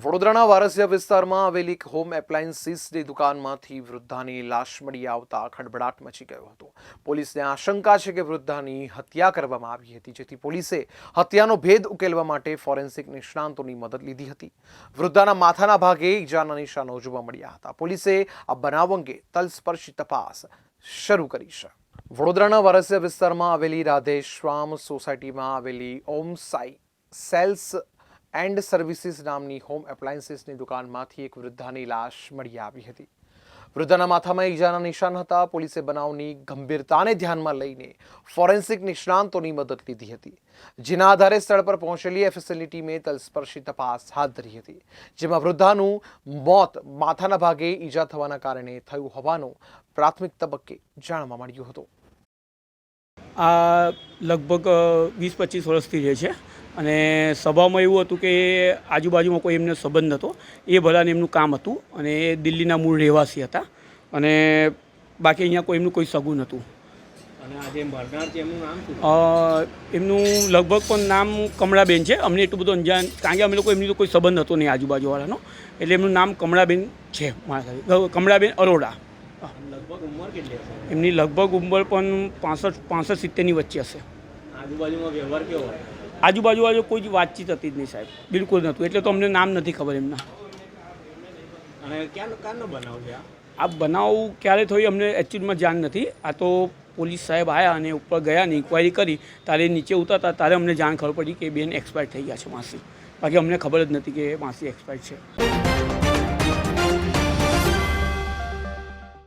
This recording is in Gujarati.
વડોદરાના વારસિયા વિસ્તારમાં આવેલી એક હોમ એપ્લાયન્સીસની દુકાનમાંથી વૃદ્ધાની લાશ મળી આવતા ખળભળાટ મચી ગયો હતો। પોલીસને આશંકા છે કે વૃદ્ધાની હત્યા કરવામાં આવી હતી, જેથી પોલીસે હત્યાનો ભેદ ઉકેલવા માટે ફોરેન્સિક નિષ્ણાંતોની મદદ લીધી હતી। વૃદ્ધાના માથાના ભાગે ઈજાના નિશાનો જોવા મળ્યા હતા। પોલીસે આ બનાવ અંગે તલસ્પર્શી તપાસ શરૂ કરી છે। વડોદરાના વારસિયા વિસ્તારમાં આવેલી રાધેશ્યામ સોસાયટીમાં આવેલી ઓમ સાઈ સેલ્સ એન્ડ સર્વિસીસ નામની હોમ એપ્લાયન્સીસની દુકાનમાંથી એક વૃદ્ધાની લાશ મળી આવી હતી। વૃદ્ધાના માથામાં ઈજાના નિશાન હતા। પોલીસે બનાવની ગંભીરતાને ધ્યાનમાં લઈને ફોરેન્સિક નિષ્ણાંતોની મદદ લીધી હતી, જેના આધારે સ્થળ પર પહોંચેલી એફએસએલની ટીમે તલસ્પર્શી તપાસ હાથ ધરી હતી, જેમાં વૃદ્ધાનું મોત માથાના ભાગે ઈજા થવાના કારણે થયું હોવાનું પ્રાથમિક તબક્કે જાણવા મળ્યું હતું। આ લગભગ 20-25 વર્ષથી રહે છે અને સભામાં એવું હતું કે આજુબાજુમાં કોઈ એમને સંબંધ નહોતો, એ ભલાને એમનું કામ હતું અને એ દિલ્હીના મૂળ રહેવાસી હતા અને બાકી અહીંયા કોઈ એમનું કોઈ સગું નહોતું। અને આજે મરનાર છે એમનું નામ શું? એમનું લગભગ પણ નામ કમળાબેન છે। અમને એટલું બધું અંજાન, કારણ કે અમે લોકો એમની તો કોઈ સંબંધ હતો નહીં આજુબાજુવાળાનો, એટલે એમનું નામ કમળાબેન છે, કમળાબેન અરોડા। લગભગ ઉંમર કેટલી હશે એમની લગભગ ઉંમર પણ 65-70ની વચ્ચે હશે। આજુબાજુમાં વ્યવહાર કેવો હોય? આજુબાજુ કોઈ જ વાતચીત હતી જ નહીં સાહેબ, બિલકુલ નહોતું, એટલે તો અમને નામ નથી ખબર એમના। અને ક્યાંનો બનાવ છે આ બનાવ ક્યારે થયો અમને એકચ્યુઅલમાં જાણ નથી। આ તો પોલીસ સાહેબ આવ્યા અને ઉપર ગયા ને ઇન્ક્વાયરી કરી, તારે નીચે ઉતરતા તારે અમને જાણ ખબર પડી કે બેન એક્સપાયર થઈ ગયા છે માસી, બાકી અમને ખબર જ નથી કે માસી એક્સપાયર છે।